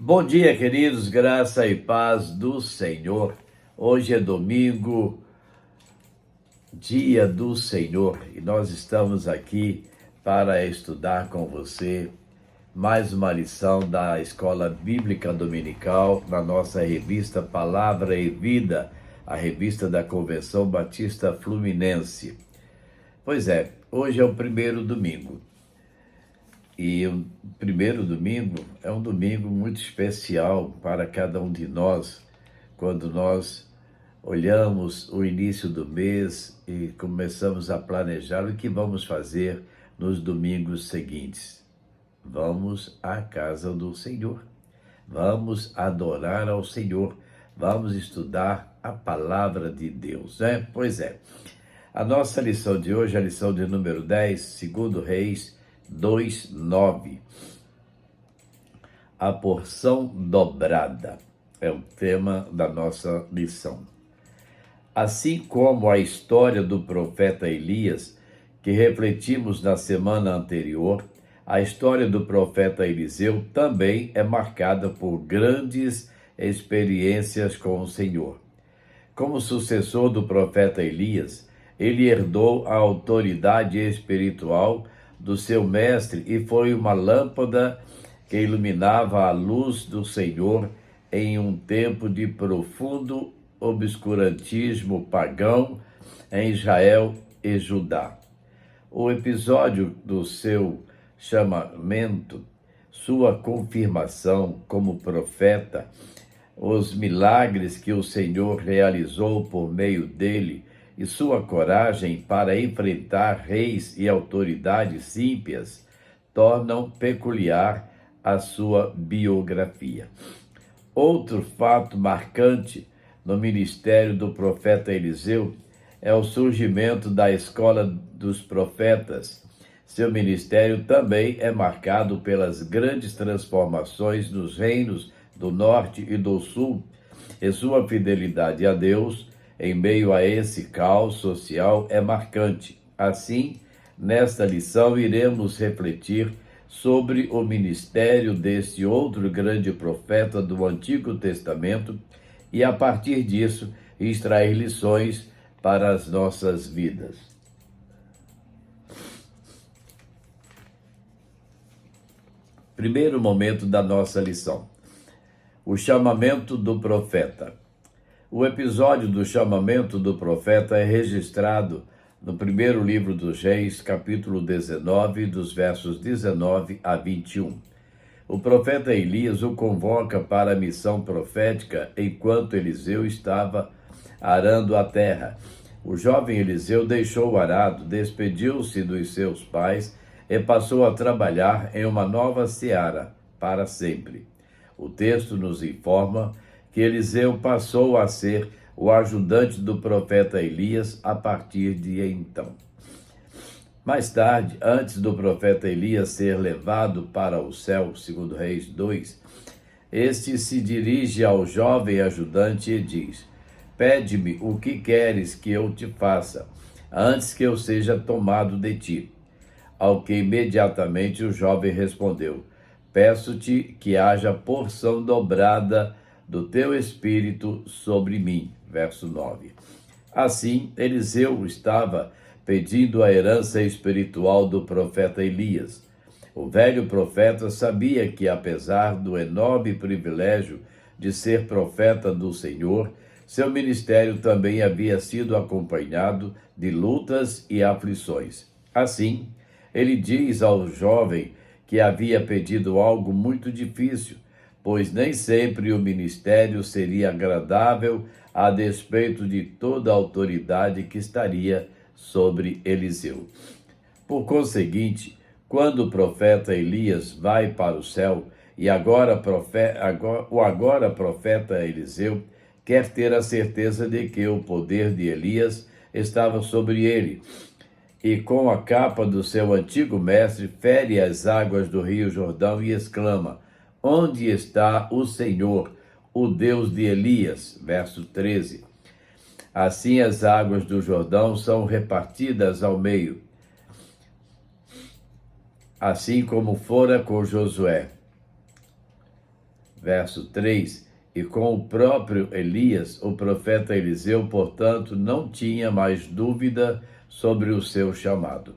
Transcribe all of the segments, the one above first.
Bom dia, queridos, graça e paz do Senhor. Hoje é domingo, dia do Senhor, e nós estamos aqui para estudar com você mais uma lição da Escola Bíblica Dominical na nossa revista Palavra e Vida, a revista da Convenção Batista Fluminense. Pois é, hoje é o primeiro domingo. E o primeiro domingo é um domingo muito especial para cada um de nós, quando nós olhamos o início do mês e começamos a planejar o que vamos fazer nos domingos seguintes. Vamos à casa do Senhor, vamos adorar ao Senhor, vamos estudar a palavra de Deus, né? Pois é, a nossa lição de hoje é a lição de número 10, segundo Reis 2:9. A porção dobrada é o tema da nossa lição. Assim como a história do profeta Elias, que refletimos na semana anterior, a história do profeta Eliseu também é marcada por grandes experiências com o Senhor. Como sucessor do profeta Elias, ele herdou a autoridade espiritual do seu mestre e foi uma lâmpada que iluminava a luz do Senhor em um tempo de profundo obscurantismo pagão em Israel e Judá. O episódio do seu chamamento, sua confirmação como profeta, os milagres que o Senhor realizou por meio dele e sua coragem para enfrentar reis e autoridades ímpias tornam peculiar a sua biografia. Outro fato marcante no ministério do profeta Eliseu é o surgimento da escola dos profetas. Seu ministério também é marcado pelas grandes transformações nos reinos do norte e do sul, e sua fidelidade a Deus em meio a esse caos social é marcante. Assim, nesta lição iremos refletir sobre o ministério deste outro grande profeta do Antigo Testamento e, a partir disso, extrair lições para as nossas vidas. Primeiro momento da nossa lição: o chamamento do profeta. O episódio do chamamento do profeta é registrado no primeiro livro dos Reis, capítulo 19, dos versos 19 a 21. O profeta Elias o convoca para a missão profética enquanto Eliseu estava arando a terra. O jovem Eliseu deixou o arado, despediu-se dos seus pais e passou a trabalhar em uma nova seara para sempre. O texto nos informa que Eliseu passou a ser o ajudante do profeta Elias a partir de então. Mais tarde, antes do profeta Elias ser levado para o céu, segundo Reis 2, este se dirige ao jovem ajudante e diz: "Pede-me o que queres que eu te faça, antes que eu seja tomado de ti." Ao que imediatamente o jovem respondeu: "Peço-te que haja porção dobrada do teu espírito sobre mim." Verso 9. Assim, Eliseu estava pedindo a herança espiritual do profeta Elias. O velho profeta sabia que, apesar do enorme privilégio de ser profeta do Senhor, seu ministério também havia sido acompanhado de lutas e aflições. Assim, ele diz ao jovem que havia pedido algo muito difícil, pois nem sempre o ministério seria agradável a despeito de toda a autoridade que estaria sobre Eliseu. Por conseguinte, quando o profeta Elias vai para o céu e o agora profeta Eliseu quer ter a certeza de que o poder de Elias estava sobre ele, e com a capa do seu antigo mestre fere as águas do rio Jordão e exclama: "Onde está o Senhor, o Deus de Elias?" Verso 13. Assim as águas do Jordão são repartidas ao meio, assim como fora com Josué. verso 3, e com o próprio Elias, o profeta Eliseu, portanto, não tinha mais dúvida sobre o seu chamado.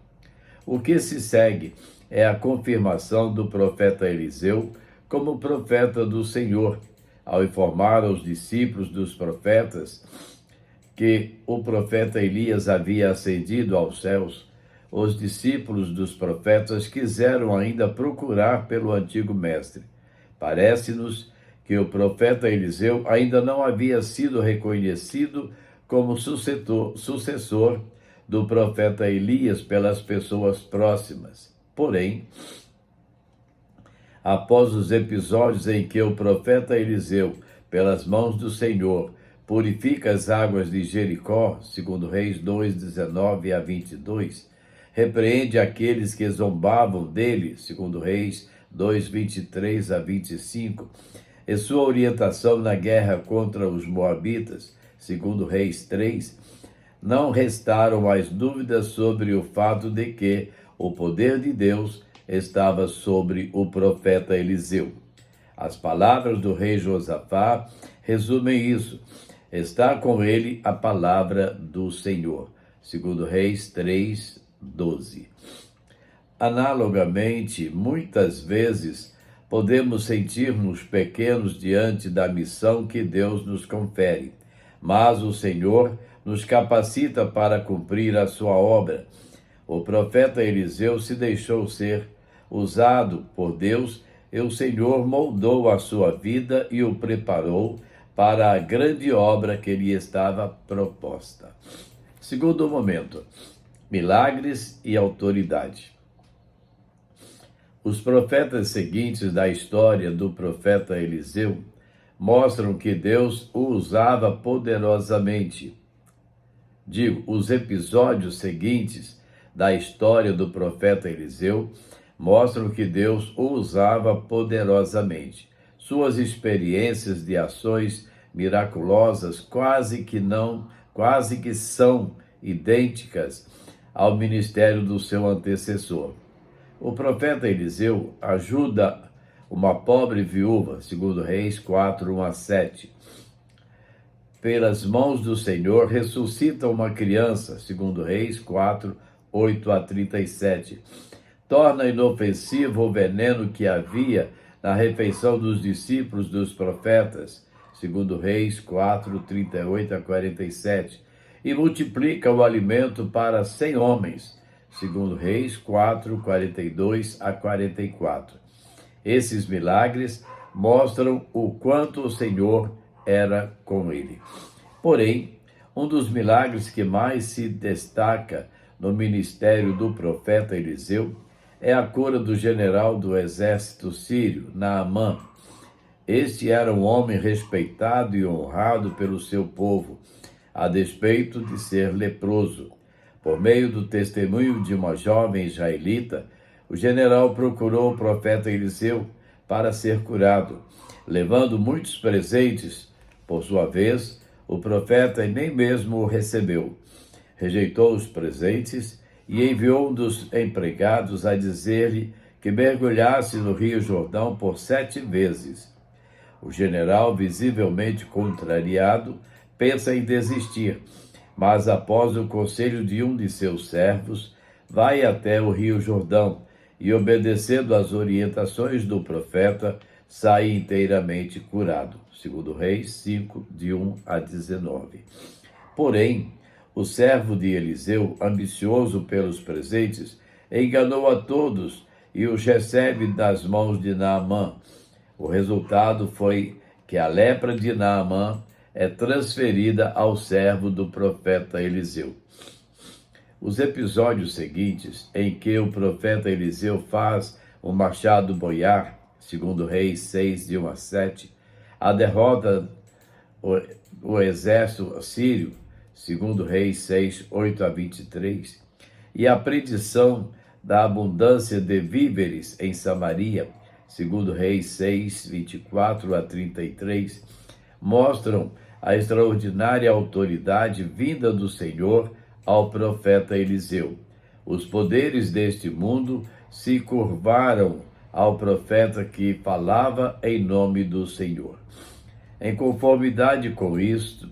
O que se segue é a confirmação do profeta Eliseu como profeta do Senhor, ao informar aos discípulos dos profetas que o profeta Elias havia ascendido aos céus. Os discípulos dos profetas quiseram ainda procurar pelo antigo mestre. Parece-nos que o profeta Eliseu ainda não havia sido reconhecido como sucessor do profeta Elias pelas pessoas próximas. Porém, após os episódios em que o profeta Eliseu, pelas mãos do Senhor, purifica as águas de Jericó, segundo Reis 2, 19-22, repreende aqueles que zombavam dele, segundo Reis 2, 23-25, e sua orientação na guerra contra os moabitas, segundo Reis 3, não restaram mais dúvidas sobre o fato de que o poder de Deus estava sobre o profeta Eliseu. As palavras do rei Josafá resumem isso. Está com ele a palavra do Senhor. Segundo Reis 3, 12. Analogamente, muitas vezes podemos sentir-nos pequenos diante da missão que Deus nos confere, mas o Senhor nos capacita para cumprir a sua obra. O profeta Eliseu se deixou ser usado por Deus e o Senhor moldou a sua vida e o preparou para a grande obra que lhe estava proposta. Segundo momento, milagres e autoridade. Os profetas seguintes da história do profeta Eliseu mostram que Deus o usava poderosamente. Os episódios seguintes da história do profeta Eliseu mostram que Deus o usava poderosamente. Suas experiências de ações miraculosas quase que são idênticas ao ministério do seu antecessor. O profeta Eliseu ajuda uma pobre viúva, segundo Reis 4, 1-7. Pelas mãos do Senhor ressuscita uma criança, segundo Reis 4, 8-37. Torna inofensivo o veneno que havia na refeição dos discípulos dos profetas, segundo Reis 4, 38-47. E multiplica o alimento para 100 homens, segundo Reis 4, 42-44. Esses milagres mostram o quanto o Senhor era com ele. Porém, um dos milagres que mais se destaca no ministério do profeta Eliseu é a cura do general do exército sírio, Naamã. Este era um homem respeitado e honrado pelo seu povo, a despeito de ser leproso. Por meio do testemunho de uma jovem israelita, o general procurou o profeta Eliseu para ser curado, levando muitos presentes. Por sua vez, o profeta nem mesmo o recebeu. Rejeitou os presentes e enviou um dos empregados a dizer-lhe que mergulhasse no Rio Jordão por 7 vezes. O general, visivelmente contrariado, pensa em desistir, mas após o conselho de um de seus servos, vai até o Rio Jordão e, obedecendo às orientações do profeta, sai inteiramente curado. Segundo Reis 5, de 1-19. Porém, o servo de Eliseu, ambicioso pelos presentes, enganou a todos e os recebe das mãos de Naamã. O resultado foi que a lepra de Naamã é transferida ao servo do profeta Eliseu. Os episódios seguintes, em que o profeta Eliseu faz o machado boiar, segundo Reis 6, de 1-7, a derrota o exército sírio, segundo Reis 6, 8-23, e a predição da abundância de víveres em Samaria, segundo Reis 6, 24-33, mostram a extraordinária autoridade vinda do Senhor ao profeta Eliseu. Os poderes deste mundo se curvaram ao profeta que falava em nome do Senhor. Em conformidade com isto,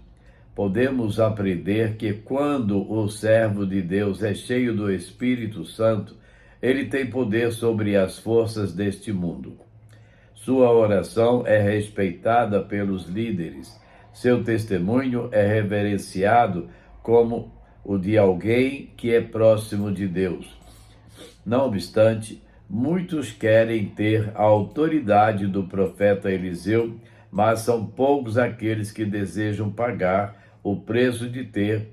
podemos aprender que quando o servo de Deus é cheio do Espírito Santo, ele tem poder sobre as forças deste mundo. Sua oração é respeitada pelos líderes. Seu testemunho é reverenciado como o de alguém que é próximo de Deus. Não obstante, muitos querem ter a autoridade do profeta Eliseu, mas são poucos aqueles que desejam pagar o preço de ter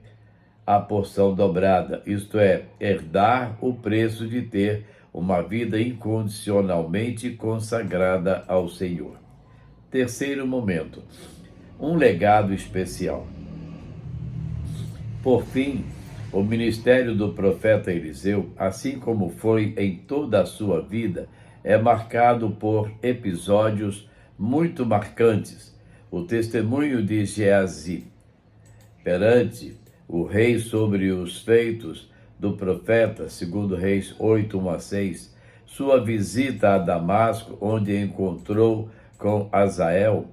a porção dobrada, isto é, herdar o preço de ter uma vida incondicionalmente consagrada ao Senhor. Terceiro momento, um legado especial. Por fim, o ministério do profeta Eliseu, assim como foi em toda a sua vida, é marcado por episódios muito marcantes. O testemunho de Geazi perante o rei sobre os feitos do profeta, segundo Reis 8:1-6, sua visita a Damasco, onde encontrou com Azael,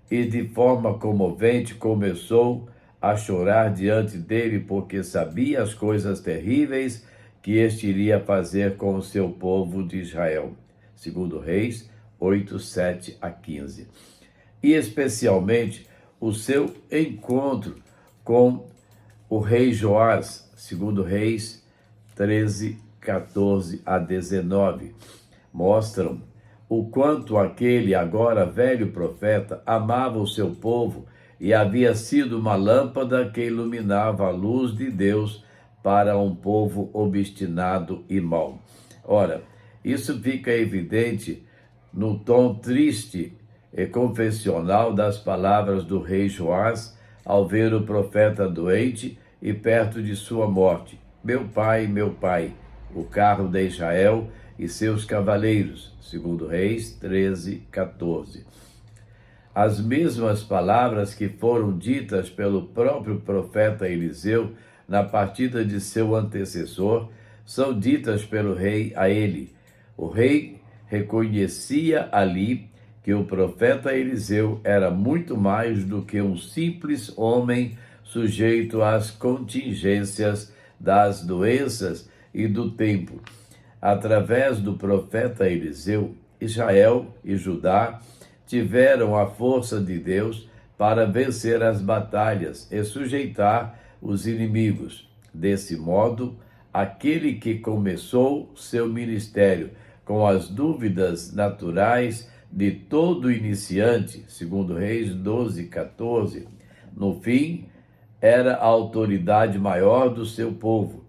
e de forma comovente começou a chorar diante dele, porque sabia as coisas terríveis que este iria fazer com o seu povo de Israel. Segundo Reis 8:7-15. E especialmente o seu encontro com o rei Joás, segundo Reis 13:14-19, mostram o quanto aquele agora velho profeta amava o seu povo e havia sido uma lâmpada que iluminava a luz de Deus para um povo obstinado e mau. Ora, isso fica evidente no tom triste e confessional das palavras do rei Joás ao ver o profeta doente e perto de sua morte. Meu pai, o carro de Israel e seus cavaleiros. Segundo Reis 13:14. As mesmas palavras que foram ditas pelo próprio profeta Eliseu na partida de seu antecessor são ditas pelo rei a ele. O rei reconhecia ali que o profeta Eliseu era muito mais do que um simples homem sujeito às contingências das doenças e do tempo. Através do profeta Eliseu, Israel e Judá tiveram a força de Deus para vencer as batalhas e sujeitar os inimigos. Desse modo, aquele que começou seu ministério com as dúvidas naturais de todo iniciante, segundo Reis 12:14, no fim, era a autoridade maior do seu povo.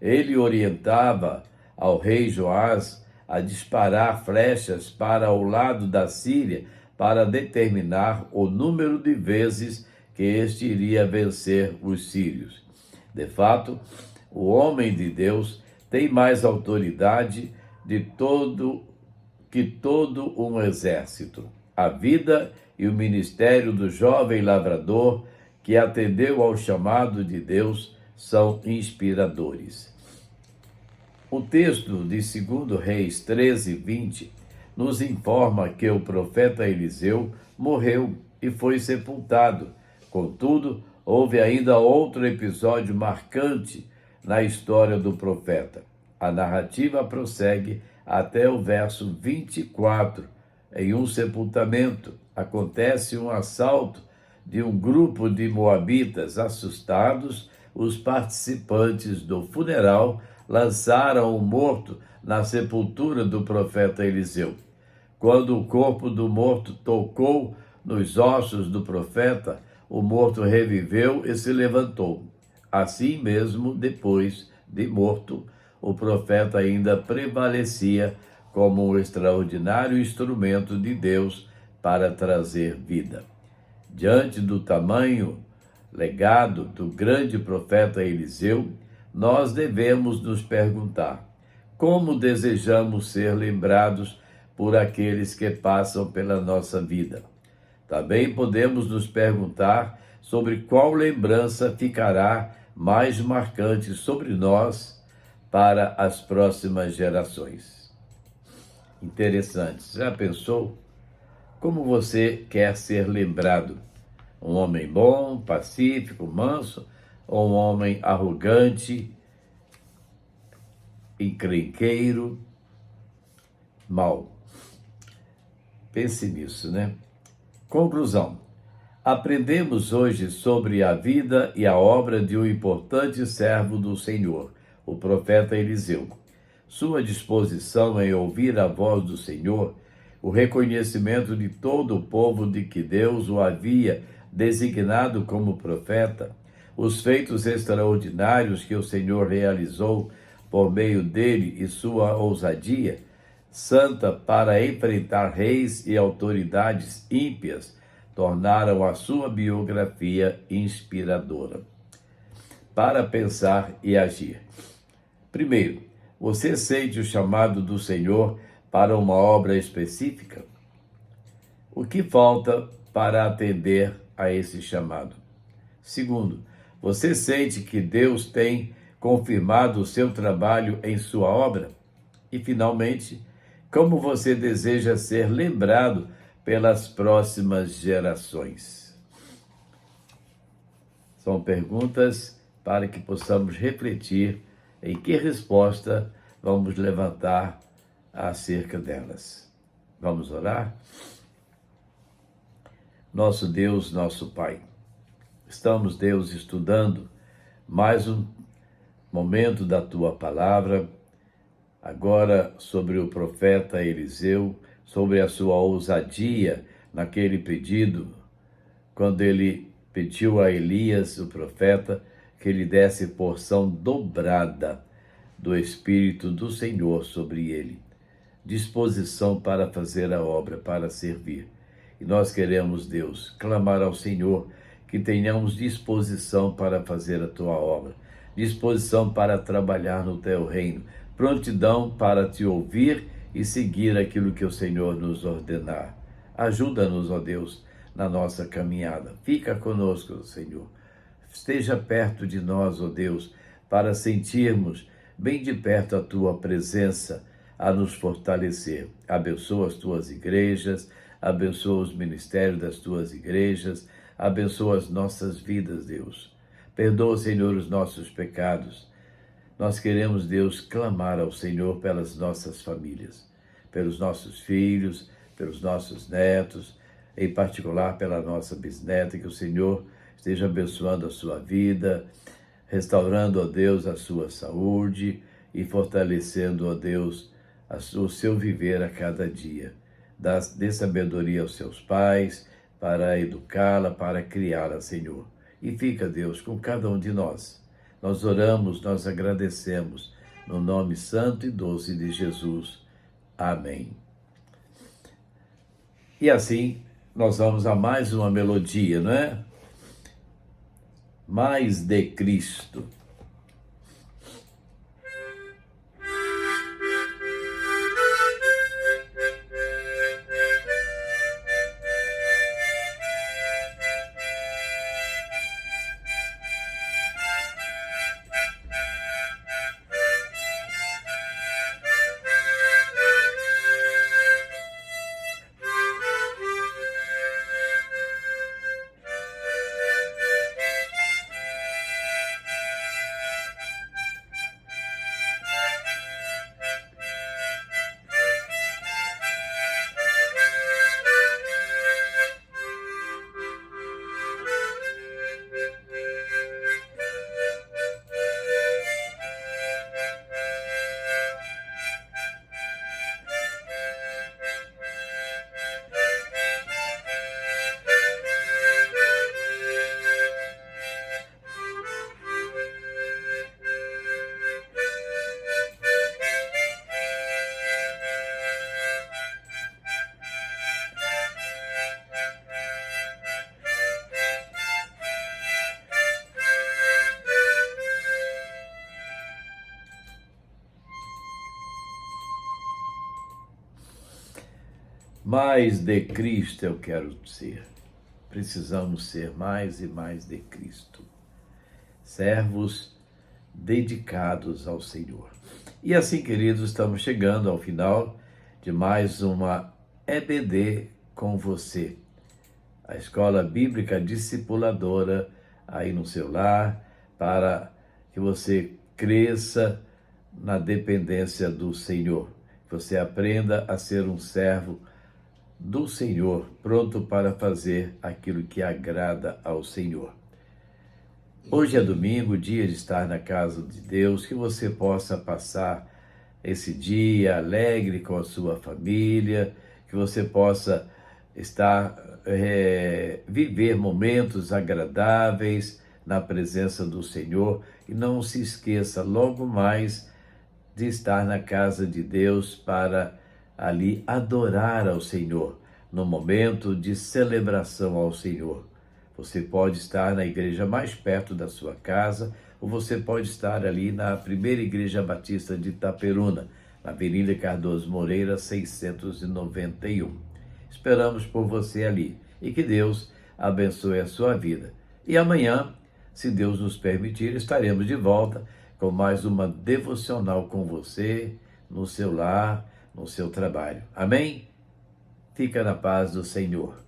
Ele orientava ao rei Joás a disparar flechas para o lado da Síria para determinar o número de vezes que este iria vencer os sírios. De fato, o homem de Deus tem mais autoridade que todo um exército. A vida e o ministério do jovem lavrador que atendeu ao chamado de Deus são inspiradores. O texto de 2 Reis 13:20 nos informa que o profeta Eliseu morreu e foi sepultado. Contudo, houve ainda outro episódio marcante na história do profeta. A narrativa prossegue até o verso 24. Em um sepultamento, acontece um assalto de um grupo de moabitas. Assustados, os participantes do funeral lançaram o morto na sepultura do profeta Eliseu. Quando o corpo do morto tocou nos ossos do profeta, o morto reviveu e se levantou. Assim mesmo, depois de morto, o profeta ainda prevalecia como um extraordinário instrumento de Deus para trazer vida. Diante do tamanho legado do grande profeta Eliseu, nós devemos nos perguntar: como desejamos ser lembrados por aqueles que passam pela nossa vida? Também podemos nos perguntar sobre qual lembrança ficará mais marcante sobre nós para as próximas gerações. Interessante. Já pensou como você quer ser lembrado? Um homem bom, pacífico, manso, ou um homem arrogante, encrenqueiro, mau? Pense nisso, né? Conclusão. Aprendemos hoje sobre a vida e a obra de um importante servo do Senhor, o profeta Eliseu. Sua disposição em ouvir a voz do Senhor, o reconhecimento de todo o povo de que Deus o havia designado como profeta, os feitos extraordinários que o Senhor realizou por meio dele e sua ousadia santa para enfrentar reis e autoridades ímpias, tornaram a sua biografia inspiradora. Para pensar e agir. Primeiro, você sente o chamado do Senhor para uma obra específica? O que falta para atender a esse chamado? Segundo, você sente que Deus tem confirmado o seu trabalho em sua obra? E, finalmente, como você deseja ser lembrado pelas próximas gerações? São perguntas para que possamos refletir em que resposta vamos levantar acerca delas. Vamos orar? Nosso Deus, nosso Pai, estamos, Deus, estudando mais um momento da Tua Palavra, agora sobre o profeta Eliseu, sobre a sua ousadia naquele pedido, quando ele pediu a Elias, o profeta, que lhe desse porção dobrada do Espírito do Senhor sobre ele, disposição para fazer a obra, para servir. E nós queremos, Deus, clamar ao Senhor que tenhamos disposição para fazer a Tua obra, disposição para trabalhar no Teu reino, prontidão para Te ouvir e seguir aquilo que o Senhor nos ordenar. Ajuda-nos, ó Deus, na nossa caminhada. Fica conosco, Senhor. Esteja perto de nós, ó Deus, para sentirmos bem de perto a Tua presença, a nos fortalecer. Abençoa as Tuas igrejas, abençoa os ministérios das Tuas igrejas, abençoa as nossas vidas, Deus. Perdoa, Senhor, os nossos pecados. Nós queremos, Deus, clamar ao Senhor pelas nossas famílias, pelos nossos filhos, pelos nossos netos, em particular pela nossa bisneta, que o Senhor esteja abençoando a sua vida, restaurando, ó Deus, a sua saúde e fortalecendo, ó Deus, o seu viver a cada dia. Dê sabedoria aos seus pais para educá-la, para criá-la, Senhor. E fica, Deus, com cada um de nós. Nós oramos, nós agradecemos, no nome santo e doce de Jesus. Amém. E assim, nós vamos a mais uma melodia, não é? Mais de Cristo. Mais de Cristo eu quero ser. Precisamos ser mais e mais de Cristo. Servos dedicados ao Senhor. E assim, queridos, estamos chegando ao final de mais uma EBD com você, a Escola Bíblica Discipuladora aí no seu lar, para que você cresça na dependência do Senhor, que você aprenda a ser um servo do Senhor, pronto para fazer aquilo que agrada ao Senhor. Hoje é domingo, dia de estar na casa de Deus, que você possa passar esse dia alegre com a sua família, que você possa viver momentos agradáveis na presença do Senhor, e não se esqueça logo mais de estar na casa de Deus para ali adorar ao Senhor, no momento de celebração ao Senhor. Você pode estar na igreja mais perto da sua casa, ou você pode estar ali na primeira igreja batista de Itaperuna, na Avenida Cardoso Moreira, 691. Esperamos por você ali, e que Deus abençoe a sua vida. E amanhã, se Deus nos permitir, estaremos de volta com mais uma devocional com você, no seu lar, no seu trabalho. Amém? Fica na paz do Senhor.